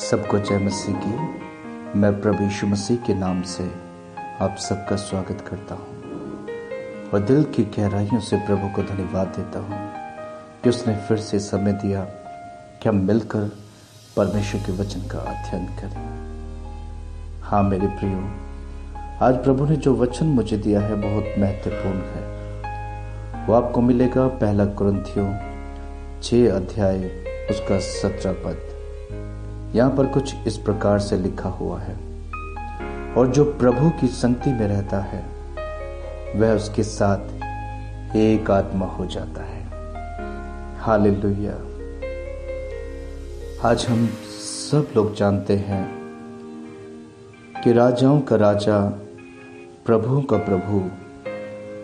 सबको जय मसीह की। मैं प्रभु यीशु मसीह के नाम से आप सबका स्वागत करता हूँ और दिल की गहराइयों से प्रभु को धन्यवाद देता हूँ कि उसने फिर से समय दिया कि हम मिलकर परमेश्वर के वचन का अध्ययन करें। हाँ मेरे प्रियो, आज प्रभु ने जो वचन मुझे दिया है बहुत महत्वपूर्ण है। वो आपको मिलेगा 1 कुरिन्थियों 6 अध्याय उसका 17 पद। यहाँ पर कुछ इस प्रकार से लिखा हुआ है, और जो प्रभु की संगति में रहता है वह उसके साथ एक आत्मा हो जाता है। हालेलुया। आज हम सब लोग जानते हैं कि राजाओं का राजा, प्रभुओं का प्रभु,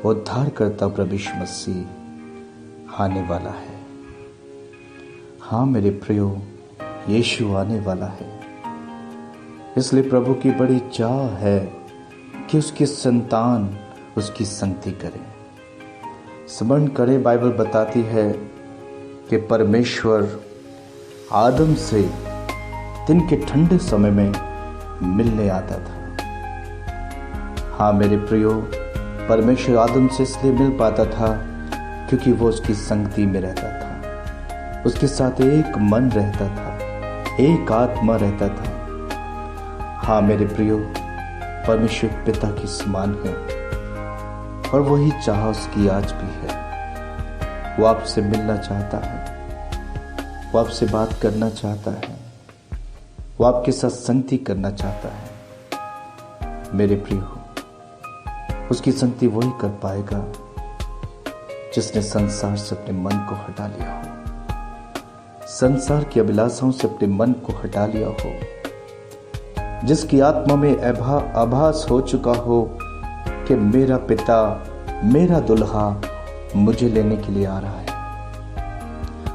उद्धारकर्ता प्रभु यीशु मसीह आने वाला है। हाँ मेरे प्रियो, यीशु आने वाला है। इसलिए प्रभु की बड़ी चाह है कि उसकी संतान उसकी संगति करे। स्मरण करे, बाइबल बताती है कि परमेश्वर आदम से दिन के ठंडे समय में मिलने आता था। हाँ मेरे प्रियो, परमेश्वर आदम से इसलिए मिल पाता था क्योंकि वो उसकी संगति में रहता था, उसके साथ एक मन रहता था, एक आत्मा रहता था। हाँ मेरे प्रियो, परमेश्वर पिता की समान है और वही चाह उसकी आज भी है। वो आपसे मिलना चाहता है, वो आपसे बात करना चाहता है, वो आपके साथ संगति करना चाहता है। मेरे प्रियो, उसकी संगति वही कर पाएगा जिसने संसार से अपने मन को हटा लिया हो, संसार की अभिलाषाओं से अपने मन को हटा लिया हो, जिसकी आत्मा में आभास हो चुका हो कि मेरा पिता, मेरा दुल्हा मुझे लेने के लिए आ रहा है।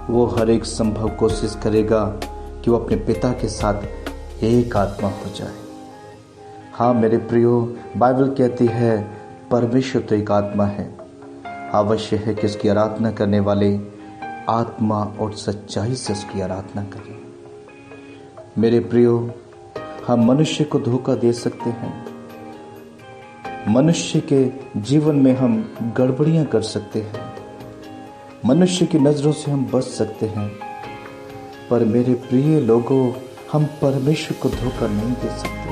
वो हर एक संभव कोशिश करेगा कि वो अपने पिता के साथ एक आत्मा हो जाए। हाँ मेरे प्रियो, बाइबल कहती है परमेश्वर तो एक आत्मा है, आवश्यक है कि उसकी आराधना करने वाले आत्मा और सच्चाई से उसकी आराधना करें। मेरे प्रियो, हम मनुष्य को धोखा दे सकते हैं, मनुष्य के जीवन में हम गड़बड़ियां कर सकते हैं, मनुष्य की नजरों से हम बच सकते हैं, पर मेरे प्रिय लोगों, हम परमेश्वर को धोखा नहीं दे सकते,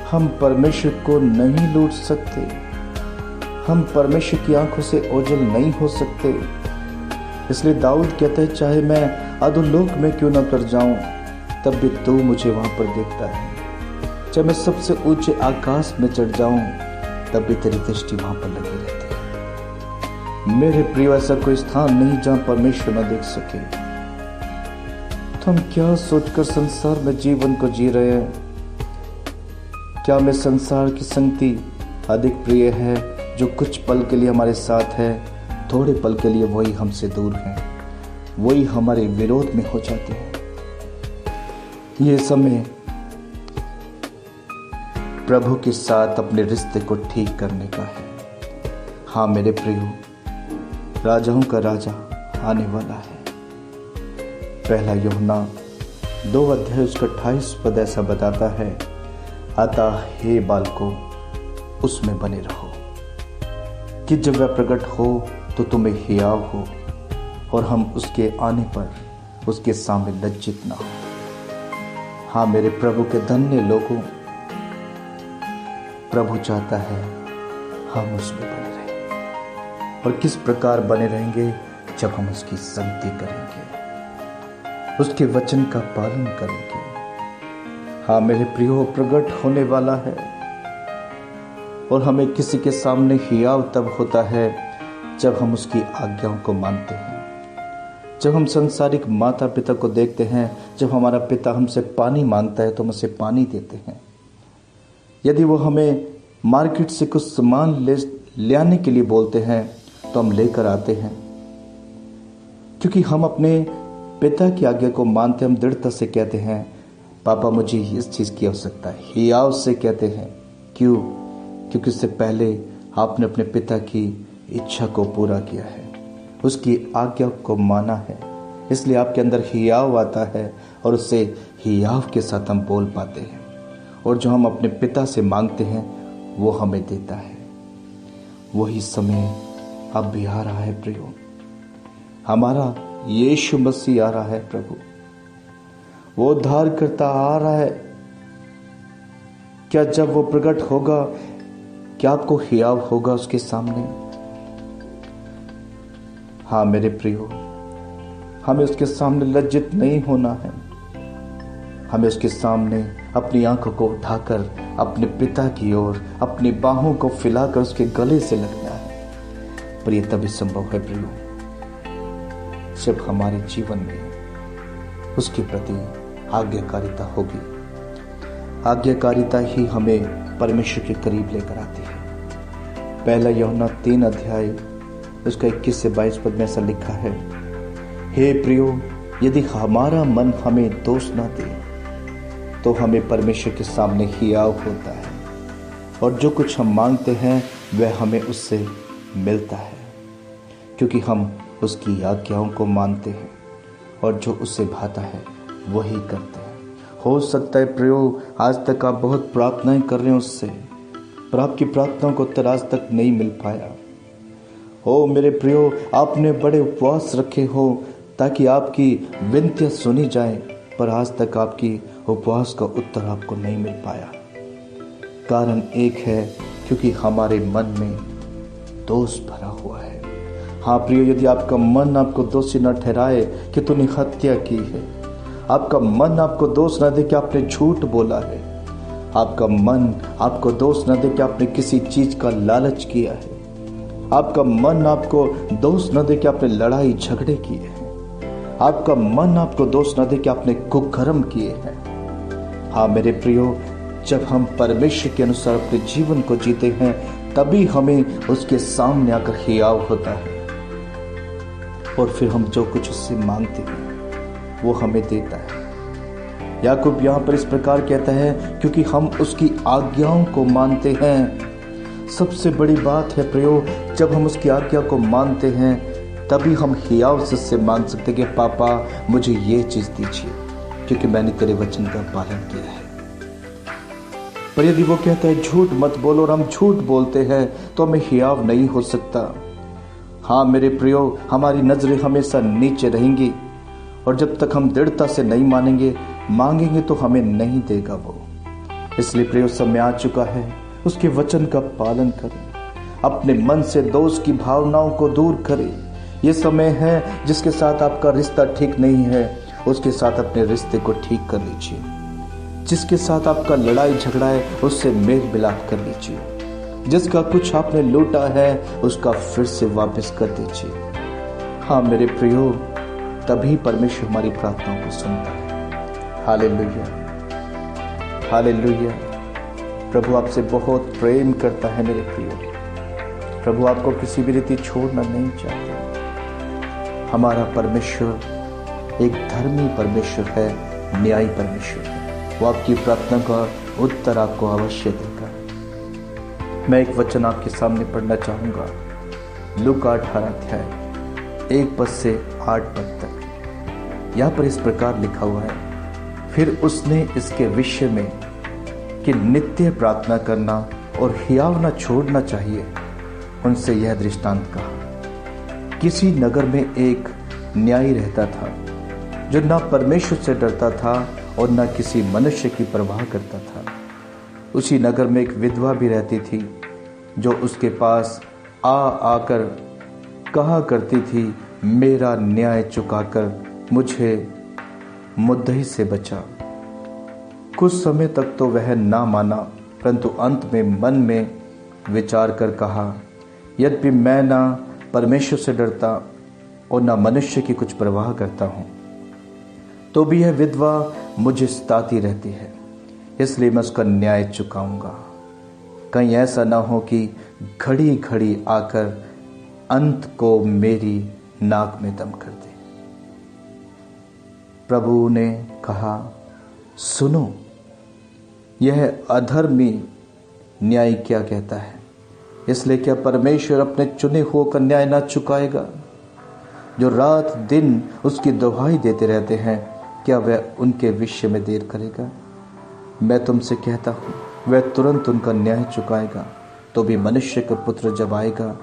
हम परमेश्वर को नहीं लूट सकते, हम परमेश्वर की आंखों से ओझल नहीं हो सकते। इसलिए दाऊद कहते हैं, चाहे मैं अधोलोक में क्यों न कर जाऊं, तब भी तू मुझे वहां पर देखता है। चाहे मैं सबसे ऊंचे आकाश में चढ़ जाऊं, तब भी तेरी दृष्टि वहां पर लगी रहती है। मेरे प्रिय, ऐसा कोई स्थान नहीं जहां परमेश्वर न देख सके। तो हम क्या सोचकर संसार में जीवन को जी रहे हैं? क्या हमें संसार की संगति अधिक प्रिय है, जो कुछ पल के लिए हमारे साथ है, थोड़े पल के लिए वही हमसे दूर हैं, वही हमारे विरोध में हो जाते हैं? ये समय प्रभु के साथ अपने रिश्ते को ठीक करने का है। हाँ मेरे प्रियो, राजाओं का राजा आने वाला है। 1 यूहन्ना 2 अध्याय उसका 28 पद ऐसा बताता है, अतः हे बालकों, उसमें बने रहो कि जब वह प्रकट हो तो तुम्हें हियाव हो और हम उसके आने पर उसके सामने लज्जित ना हो। हाँ मेरे प्रभु के धन्य लोगों, प्रभु चाहता है हम उसमें बने रहें। और किस प्रकार बने रहेंगे? जब हम उसकी संगति करेंगे, उसके वचन का पालन करेंगे। हाँ मेरे प्रियो, प्रकट होने वाला है और हमें किसी के सामने हियाव तब होता है जब हम उसकी आज्ञाओं को मानते हैं। जब हम सांसारिक माता पिता को देखते हैं, जब हमारा पिता हमसे पानी मांगता है तो हम उसे पानी देते हैं। यदि वो हमें मार्केट से कुछ सामान ले आने के लिए बोलते हैं तो हम लेकर आते हैं, क्योंकि हम अपने पिता की आज्ञा को मानते। हम दृढ़ता से कहते हैं, पापा मुझे इस चीज़ की आवश्यकता है। हियाव से कहते हैं। क्यों? क्योंकि उससे पहले आपने अपने पिता की इच्छा को पूरा किया है, उसकी आज्ञा को माना है, इसलिए आपके अंदर हियाव आता है और उससे हियाव के साथ हम बोल पाते हैं, और जो हम अपने पिता से मांगते हैं वो हमें देता है। वही समय अब भी आ रहा है प्रियो, हमारा यीशु मसीह आ रहा है प्रभु, वो उद्धार करता आ रहा है। क्या जब वो प्रकट होगा क्या आपको हियाव होगा उसके सामने? हाँ मेरे प्रियो, हमें उसके सामने लज्जित नहीं होना है। हमें उसके सामने अपनी आंखों को उठाकर अपने पिता की ओर अपनी बाहों को फैलाकर उसके गले से लगना है। पर यह तभी संभव है प्रियो जब हमारे जीवन में उसके प्रति आज्ञाकारिता होगी। आज्ञाकारिता ही हमें परमेश्वर के करीब लेकर आती है। पहला यूहन्ना 3 अध्याय उसका 21 से 22 पद में ऐसा लिखा है, हे प्रियो, यदि हमारा मन हमें दोष न दे तो हमें परमेश्वर के सामने हियाव होता है, और जो कुछ हम मांगते हैं वह हमें उससे मिलता है, क्योंकि हम उसकी आज्ञाओं को मानते हैं और जो उससे भाता है वही करते हैं। हो सकता है प्रियो आज तक आप बहुत प्रार्थनाएं कर रहे हैं उससे, पर आपकी प्रार्थनाओं को उत्तर आज तक नहीं मिल पाया। हो मेरे प्रियो, आपने बड़े उपवास रखे हो ताकि आपकी विनतियां सुनी जाएं, पर आज तक आपकी उपवास का उत्तर आपको नहीं मिल पाया। कारण एक है, क्योंकि हमारे मन में दोष भरा हुआ है। हाँ प्रियो, यदि आपका मन आपको दोषी न ठहराए कि तूने हत्या की है, आपका मन आपको दोष न दे कि आपने झूठ बोला है, आपका मन आपको दोष न दे कि आपने किसी चीज का लालच किया है, आपका मन आपको दोष न दे कि आपने लड़ाई झगड़े किए हैं, आपका मन आपको दोष न दे कि आपने कुकर्म किए हैं। हाँ मेरे प्रियो, जब हम परमेश्वर के अनुसार अपने जीवन को जीते हैं तभी हमें उसके सामने आकर हियाव होता है, और फिर हम जो कुछ उससे मांगते हैं वो हमें देता है। याकूब यहाँ पर इस प्रकार कहता है, क्योंकि हम उसकी आज्ञाओं को मानते हैं। सबसे बड़ी बात है प्रियो, जब हम उसकी आज्ञा को मानते हैं तभी हम हियाव से उससे मांग सकते कि पापा मुझे ये चीज दीजिए, क्योंकि मैंने तेरे वचन का पालन किया है। पर यदि वो कहता है झूठ मत बोलो और हम झूठ बोलते हैं तो हमें हियाव नहीं हो सकता। हाँ मेरे प्रियो, हमारी नजरें हमेशा नीचे रहेंगी, और जब तक हम दृढ़ता से नहीं मांगेंगे तो हमें नहीं देगा वो। इसलिए प्रियो, समय आ चुका है, उसके वचन का पालन करें, अपने मन से दोष की भावनाओं को दूर करें। ये समय है जिसके साथ आपका रिश्ता ठीक नहीं है उसके साथ अपने रिश्ते को ठीक कर लीजिए। जिसके साथ आपका लड़ाई झगड़ा है उससे मेल मिलाप कर लीजिए। जिसका कुछ आपने लूटा है उसका फिर से वापस कर दीजिए। हाँ मेरे प्रियो, तभी परमेश्वर हमारी प्रार्थनाओं को सुनता है। Hallelujah, hallelujah. प्रभु आपसे बहुत प्रेम करता है मेरे प्रियो। प्रभु आपको किसी भी रीति छोड़ना नहीं चाहता। हमारा परमेश्वर एक धर्मी परमेश्वर है, न्यायी परमेश्वर है। वो आपकी प्रार्थना का उत्तर आपको अवश्य देगा। मैं एक वचन आपके सामने पढ़ना चाहूंगा, लूका 18 अध्याय 1 पद से 8 पद तक। यहाँ पर इस प्रकार लिखा हुआ है, फिर उसने इसके विषय में कि नित्य प्रार्थना करना और हियाव न छोड़ना चाहिए उनसे यह दृष्टांत कहा। किसी नगर में एक न्यायी रहता था जो न परमेश्वर से डरता था और न किसी मनुष्य की परवाह करता था। उसी नगर में एक विधवा भी रहती थी जो उसके पास आकर कहा करती थी, मेरा न्याय चुकाकर मुझे मुद्दई से बचा। कुछ समय तक तो वह ना माना, परंतु अंत में मन में विचार कर कहा, यद्यपि मैं ना परमेश्वर से डरता और ना मनुष्य की कुछ परवाह करता हूँ, तो भी यह विधवा मुझे सताती रहती है, इसलिए मैं उसका न्याय चुकाऊंगा। कहीं ऐसा ना हो कि घड़ी घड़ी आकर अंत को मेरी नाक में दम कर दे। प्रभु ने कहा, सुनो, यह अधर्मी न्याय क्या कहता है। इसलिए क्या परमेश्वर अपने चुने हुए का न्याय ना चुकाएगा? जो रात दिन उसकी दुहाई देते रहते हैं क्या वह उनके विषय में देर करेगा? मैं तुमसे कहता हूँ, वह तुरंत उनका न्याय चुकाएगा। तो भी मनुष्य का पुत्र जब आएगा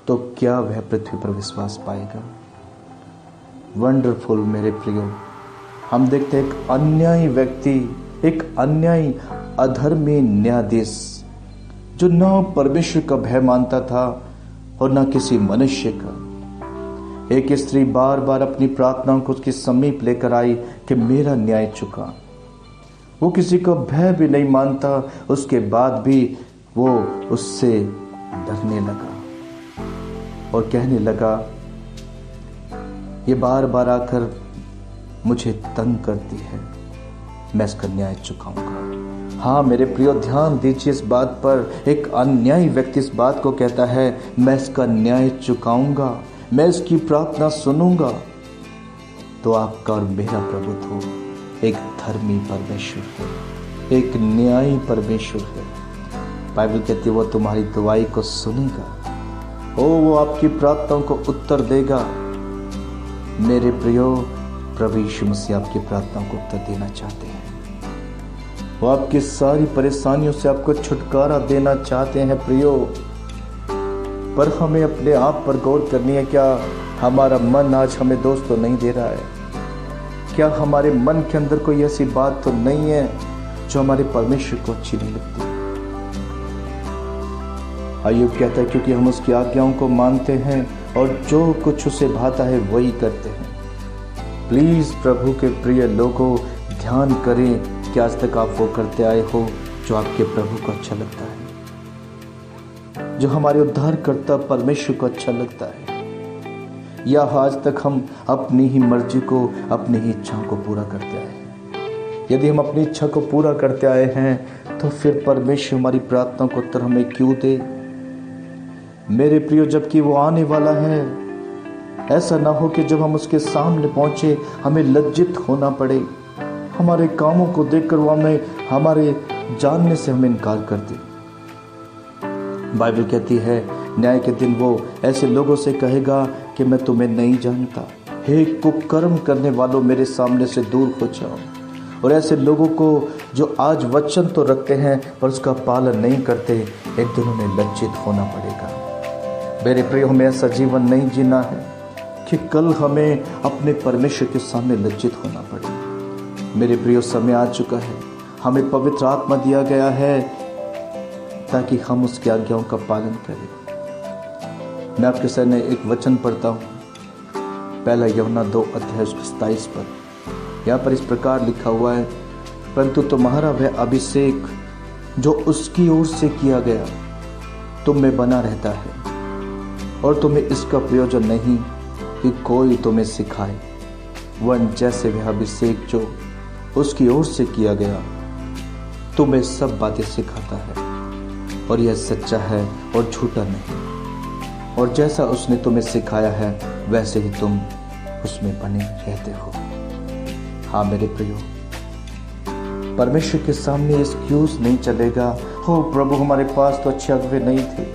तो क्या वह पृथ्वी पर विश्वास पाएगा? वंडरफुल मेरे प्रियो, हम देखते हैं एक अन्यायी व्यक्ति, एक अन्यायी अधर्मी न्यायाधीश जो न परमेश्वर का भय मानता था और न किसी मनुष्य का। एक स्त्री बार बार अपनी प्रार्थनाओं को उसके समीप लेकर आई कि मेरा न्याय चुका। वो किसी का भय भी नहीं मानता, उसके बाद भी वो उससे डरने लगा और कहने लगा, ये बार बार आकर मुझे तंग करती है, मैं इसका न्याय चुकाऊंगा। हाँ मेरे प्रियो, ध्यान दीजिए इस बात पर। एक अन्यायी व्यक्ति इस बात को कहता है, मैं इसका न्याय चुकाऊंगा, मैं इसकी प्रार्थना सुनूंगा। तो आपका और मेरा प्रभुत्व एक धर्मी परमेश्वर है, एक न्यायी परमेश्वर है। बाइबल कहती है वो तुम्हारी दुआई को सुनेगा, वो आपकी प्रार्थनाओं को उत्तर देगा। मेरे प्रियो, प्रभु यीशु मसीह आपकी प्रार्थनाओं को उत्तर देना चाहते हैं। वो आपकी सारी परेशानियों से आपको छुटकारा देना चाहते हैं प्रियो। पर हमें अपने आप पर गौर करनी है, क्या हमारा मन आज हमें दोष तो नहीं दे रहा है? क्या हमारे मन के अंदर कोई ऐसी बात तो नहीं है जो हमारे परमेश्वर को अच्छी नहीं लगती? अय्यूब कहता है क्योंकि हम उसकी आज्ञाओं को मानते हैं और जो कुछ उसे भाता है वही करते हैं। प्लीज प्रभु के प्रिय लोगों, ध्यान करें कि आज तक आप वो करते आए हो जो आपके प्रभु को अच्छा लगता है, जो हमारे उद्धारकर्ता परमेश्वर को अच्छा लगता है, या आज तक हम अपनी ही मर्जी को, अपनी ही इच्छाओं को पूरा करते आए हैं। यदि हम अपनी इच्छा को पूरा करते आए हैं तो फिर परमेश्वर हमारी प्रार्थना को उत्तर हमें क्यों दे? मेरे प्रियो, जबकि वो आने वाला है, ऐसा ना हो कि जब हम उसके सामने पहुंचे हमें लज्जित होना पड़े, हमारे कामों को देखकर वो हमारे जानने से हमें इनकार कर दे। बाइबल कहती है न्याय के दिन वो ऐसे लोगों से कहेगा कि मैं तुम्हें नहीं जानता, हे कुकर्म करने वालों मेरे सामने से दूर हो जाओ। और ऐसे लोगों को जो आज वचन तो रखते हैं पर उसका पालन नहीं करते, एक दिन उन्हें लज्जित होना पड़ेगा। मेरे प्रिय, हमें ऐसा जीवन नहीं जीना है कि कल हमें अपने परमेश्वर के सामने लज्जित होना पड़े। मेरे प्रियो, समय आ चुका है, हमें पवित्र आत्मा दिया गया है ताकि हम उसकी आज्ञाओं का पालन करें। मैं आपके सामने एक वचन पढ़ता हूँ, पहला यूहन्ना 2:27 पर। यहाँ पर इस प्रकार लिखा हुआ है, परंतु तुम्हारा वह अभिषेक जो उसकी ओर से किया गया तुम में बना रहता है, और तुम्हें इसका प्रयोजन नहीं कि कोई तुम्हें सिखाए, वह जैसे वह अभिषेक जो उसकी ओर से किया गया तुम्हें सब बातें सिखाता है, और यह सच्चा है और झूठा नहीं। और जैसा उसने तुम्हें सिखाया है वैसे ही तुम उसमें बने रहते हो। हाँ मेरे प्रियो, परमेश्वर के सामने एक्सक्यूज नहीं चलेगा। हो प्रभु, हमारे पास तो अच्छे अगुवे नहीं थे,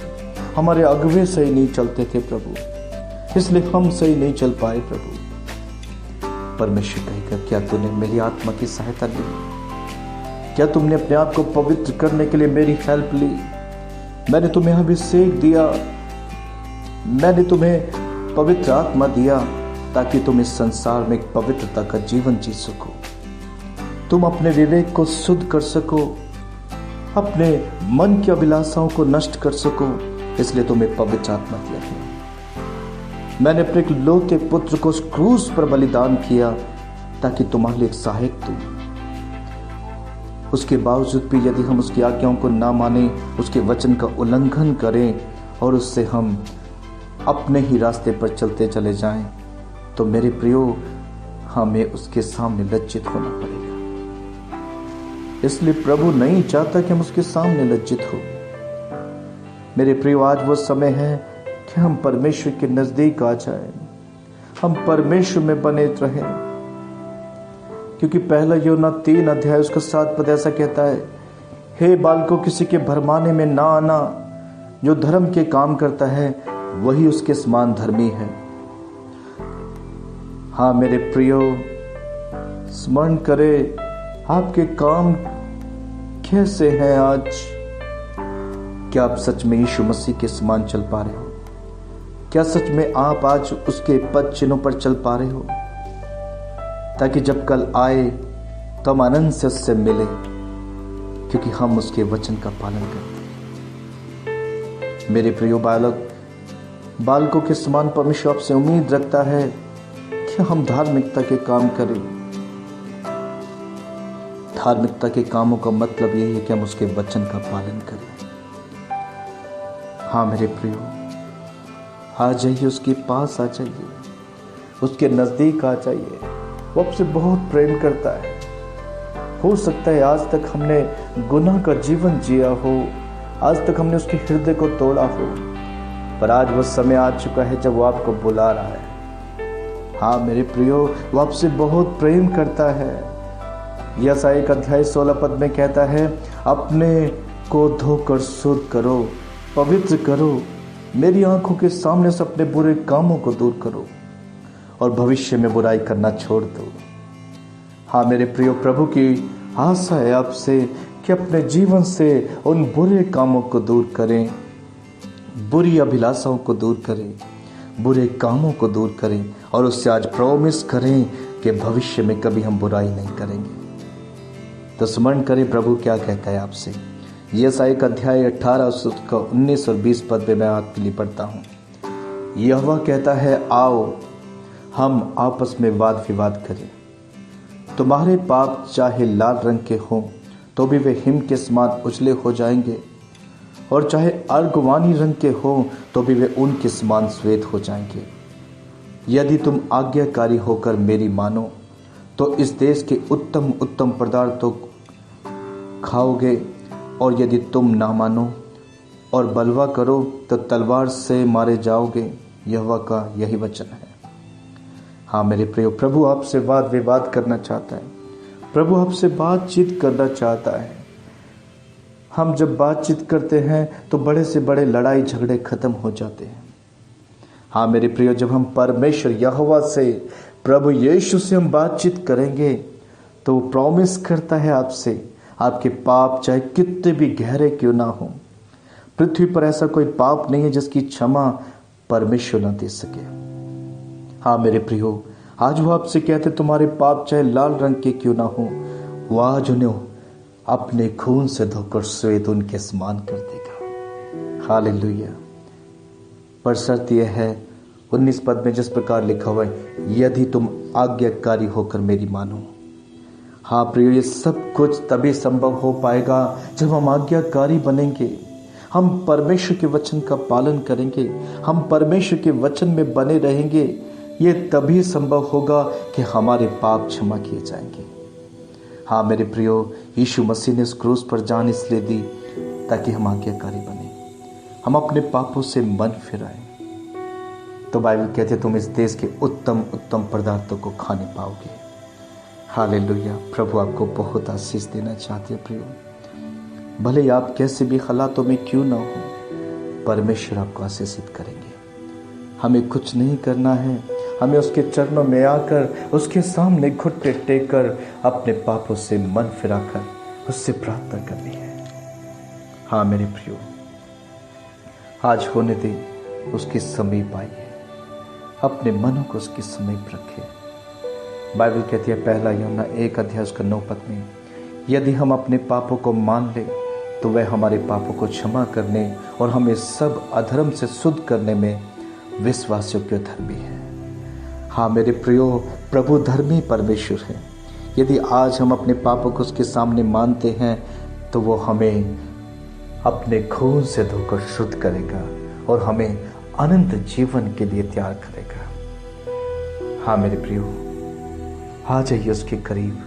हमारे अगुवे सही नहीं चलते थे प्रभु, इसलिए हम सही नहीं चल पाए प्रभु। परमेश्वर कहेगा, क्या तूने मेरी आत्मा की सहायता ली? क्या तुमने अपने आप को पवित्र करने के लिए मेरी हेल्प ली? मैंने तुम्हें अभिषेक दिया, मैंने तुम्हें पवित्र आत्मा दिया ताकि तुम इस संसार में एक पवित्रता का जीवन जी सको, तुम अपने विवेक को शुद्ध कर सको, अपने मन की अभिलाषाओं को नष्ट कर सको। इसलिए तुम्हें पवित्र आत्मा दिया है। मैंने अपने इकलौते पुत्र को क्रूस पर बलिदान किया ताकि तुम्हारे लिए एक सहायक दूं। उसके बावजूद भी यदि हम उसकी आज्ञाओं को ना माने, उसके वचन का उल्लंघन करें और उससे हम अपने ही रास्ते पर चलते चले जाएं, तो मेरे प्रियो, हमें उसके सामने लज्जित होना पड़ेगा। इसलिए प्रभु नहीं चाहता कि हम उसके सामने लज्जित हो। मेरे प्रियो, आज वो समय है कि हम परमेश्वर के नजदीक आ जाएं, हम परमेश्वर में बने रहें, क्योंकि पहला यूहन्ना 3 उसका 7 ऐसा कहता है, हे बालकों, किसी के भरमाने में ना आना, जो धर्म के काम करता है वही उसके समान धर्मी है। हाँ मेरे प्रियो, स्मरण करें आपके काम कैसे हैं आज। क्या आप सच में यीशु मसीह के समान चल पा रहे हो? क्या सच में आप आज उसके पद चिन्हों पर चल पा रहे हो, ताकि जब कल आए तो हम आनंद से उससे मिले, क्योंकि हम उसके वचन का पालन करते हैं। मेरे प्रिय बालकों के समान परमेश्वर आपसे उम्मीद रखता है कि हम धार्मिकता के काम करें। धार्मिकता के कामों का मतलब यही है कि हम उसके वचन का पालन करें। हाँ मेरे प्रियो, आ जाइए, उसके पास आ जाइए, उसके नजदीक आ जाइए। वो आपसे बहुत प्रेम करता है। हो सकता है आज तक हमने गुनाह का जीवन जिया हो, आज तक हमने उसके हृदय को तोड़ा हो, पर आज वो समय आ चुका है जब वो आपको बुला रहा है। हाँ मेरे प्रियो, वो आपसे बहुत प्रेम करता है। यशायाह 1:16 में कहता है, अपने को धोकर शुद्ध करो, पवित्र करो, मेरी आंखों के सामने से अपने बुरे कामों को दूर करो और भविष्य में बुराई करना छोड़ दो। हाँ मेरे प्रियो, प्रभु की आशा है आपसे कि अपने जीवन से उन बुरे कामों को दूर करें, बुरी अभिलाषाओं को दूर करें, बुरे कामों को दूर करें और उससे आज प्रॉमिस करें कि भविष्य में कभी हम बुराई नहीं करेंगे। तो स्मरण करें प्रभु क्या कहता है आपसे। यशायाह 18 उसका 19 और 20 पद में मैं आपके लिए पढ़ता हूँ। यहोवा कहता है, आओ हम आपस में वाद विवाद करें। तुम्हारे पाप चाहे लाल रंग के हों तो भी वे हिम के समान उजले हो जाएंगे, और चाहे अर्गवानी रंग के हों तो भी वे ऊन के समान श्वेत हो जाएंगे। यदि तुम आज्ञाकारी होकर मेरी मानो तो इस देश के उत्तम उत्तम पदार्थों खाओगे, और यदि तुम ना मानो और बलवा करो तो तलवार से मारे जाओगे। यहोवा का यही वचन है। हाँ मेरे प्रियो, प्रभु आपसे वाद विवाद करना चाहता है। प्रभु आपसे बातचीत करना चाहता है। हम जब बातचीत करते हैं तो बड़े से बड़े लड़ाई झगड़े खत्म हो जाते हैं। हाँ मेरे प्रियो, जब हम परमेश्वर यहोवा से, प्रभु यीशु से हम बातचीत करेंगे तो वो प्रॉमिस करता है आपसे, आपके पाप चाहे कितने भी गहरे क्यों ना हो, पृथ्वी पर ऐसा कोई पाप नहीं है जिसकी क्षमा परमेश्वर न दे सके। हाँ मेरे प्रियो, आज वो आपसे कहते तुम्हारे पाप चाहे लाल रंग के क्यों ना हो, वो आज उन्हें अपने खून से धोकर श्वेत उनके समान कर देगा। हालेलुया। पर शर्त यह है 19 पद में जिस प्रकार लिखा हुआ है, यदि तुम आज्ञाकारी होकर मेरी मानो। हाँ प्रियो, ये सब कुछ तभी संभव हो पाएगा जब हम आज्ञाकारी बनेंगे, हम परमेश्वर के वचन का पालन करेंगे, हम परमेश्वर के वचन में बने रहेंगे। ये तभी संभव होगा कि हमारे पाप क्षमा किए जाएंगे। हाँ मेरे प्रियो, यीशु मसीह ने उस क्रूस पर जान इसलिए दी ताकि हम आज्ञाकारी बने, हम अपने पापों से मन फिराएं। तो बाइबल कहते तुम इस देश के उत्तम उत्तम पदार्थों को खाने पाओगे। हालेलुया। प्रभु आपको बहुत आशीष देना चाहते हैं प्रियो। भले आप कैसे भी हालातों में क्यों ना हो, परमेश्वर आपको आशीषित करेंगे। हमें कुछ नहीं करना है, हमें उसके चरणों में आकर उसके सामने घुटने टेक कर अपने पापों से मन फिराकर उससे प्रार्थना करनी है। हाँ मेरे प्रियो, आज होने दे उसके समीप आइए, अपने मनों को उसके समीप रखें। बाइबल कहती है 1 यूहन्ना 1:9 में, यदि हम अपने पापों को मान लें तो वह हमारे पापों को क्षमा करने और हमें सब अधर्म से शुद्ध करने में विश्वास योग्य धर्मी है। हाँ मेरे प्रियो, प्रभु धर्मी परमेश्वर है। यदि आज हम अपने पापों को उसके सामने मानते हैं तो वो हमें अपने खून से धोकर शुद्ध करेगा और हमें अनंत जीवन के लिए तैयार करेगा। हाँ मेरे प्रियो, आ जाइए उसके करीब,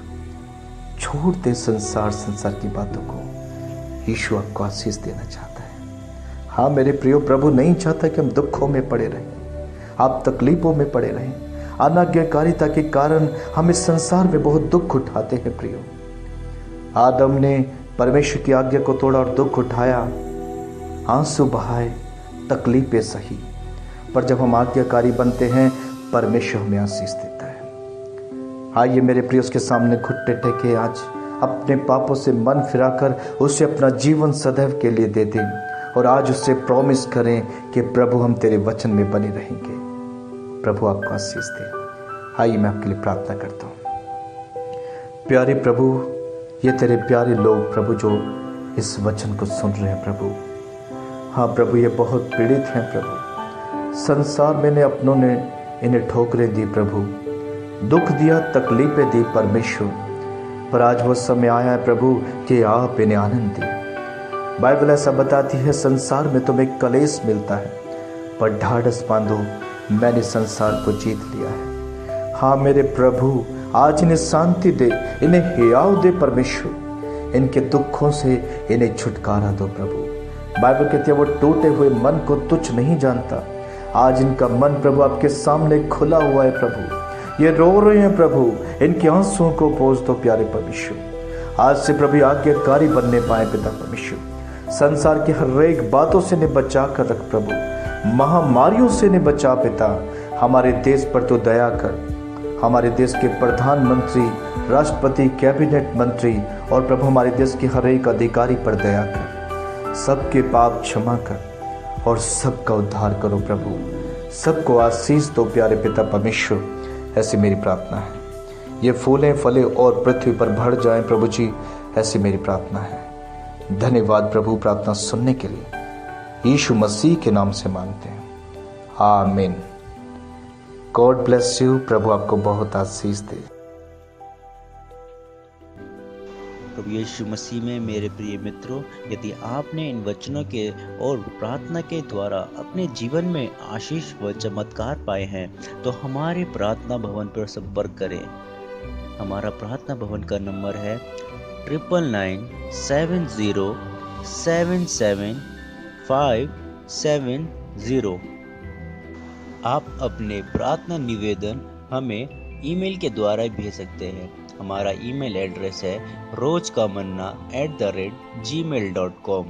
छोड़ दे संसार की बातों को। यीशु आपको आशीष देना चाहता है। हाँ मेरे प्रियो, प्रभु नहीं चाहता कि हम दुखों में पड़े रहें, आप तकलीफों में पड़े रहें। अनाज्ञाकारिता के कारण हम इस संसार में बहुत दुख उठाते हैं प्रियो। आदम ने परमेश्वर की आज्ञा को तोड़ा और दुख उठाया, आंसू बहाए, तकलीफें सही, पर जब हम आज्ञाकारी बनते हैं परमेश्वर हमें आशीष देता है। आइए मेरे प्रिय उसके सामने घुटने टेके आज अपने पापों से मन फिराकर उसे अपना जीवन सदैव के लिए दे दें और आज उससे प्रॉमिस करें कि प्रभु हम तेरे वचन में बने रहेंगे। प्रभु आपको आशीष दे। आइए मैं आपके लिए प्रार्थना करता हूँ। प्यारे प्रभु, ये तेरे प्यारे लोग प्रभु जो इस वचन को सुन रहे हैं प्रभु, हाँ प्रभु, ये बहुत पीड़ित हैं प्रभु। संसार में अपनों ने इन्हें ठोकरें दी प्रभु, दुख दिया, तकलीफें दी परमेश्वर, पर आज वो समय आया है प्रभु कि आप इन्हें आनंद दी। बाइबल ऐसा बताती है, संसार में तुम्हें कलेश मिलता है, पर ढाढ़स बांधो, मैंने संसार को जीत लिया है। हाँ मेरे प्रभु, आज इन्हें शांति दे, इन्हें हियाव दे परमेश्वर, इनके दुखों से इन्हें छुटकारा दो प्रभु। बाइबल कहती है वो टूटे हुए मन को तुच्छ नहीं जानता। आज इनका मन प्रभु आपके सामने खुला हुआ है प्रभु, ये रो रहे हैं प्रभु, इनके आंसुओं को पोंछ दो प्यारे परमेश्वर। आज से प्रभु आज्ञाकारी बनने पाए पिता परमेश्वर, संसार की हर एक बातों से इन्हें बचा कर रख प्रभु, महामारियों से इन्हें बचा पिता। हमारे देश पर तो दया कर, हमारे देश के प्रधानमंत्री, राष्ट्रपति, कैबिनेट मंत्री और प्रभु हमारे देश के हर एक अधिकारी पर दया कर, सबके पाप क्षमा कर और सबका उद्धार करो प्रभु, सबको आशीष दो प्यारे पिता परमेश्वर। ऐसी मेरी प्रार्थना है। ये फूलें फले और पृथ्वी पर भर जाएं प्रभु जी, ऐसी मेरी प्रार्थना है। धन्यवाद प्रभु प्रार्थना सुनने के लिए। यीशु मसीह के नाम से मांगते हैं, आमीन। God bless you. प्रभु आपको बहुत आशीष दे। प्रभु यीशु मसीह में मेरे प्रिय मित्रों, यदि आपने इन वचनों के और प्रार्थना के द्वारा अपने जीवन में आशीष व चमत्कार पाए हैं तो हमारे प्रार्थना भवन पर संपर्क करें। हमारा प्रार्थना भवन का नंबर है 9990777570। आप अपने प्रार्थना निवेदन हमें ईमेल के द्वारा भेज सकते हैं। हमारा ईमेल एड्रेस है rozkamanna@gmail.com।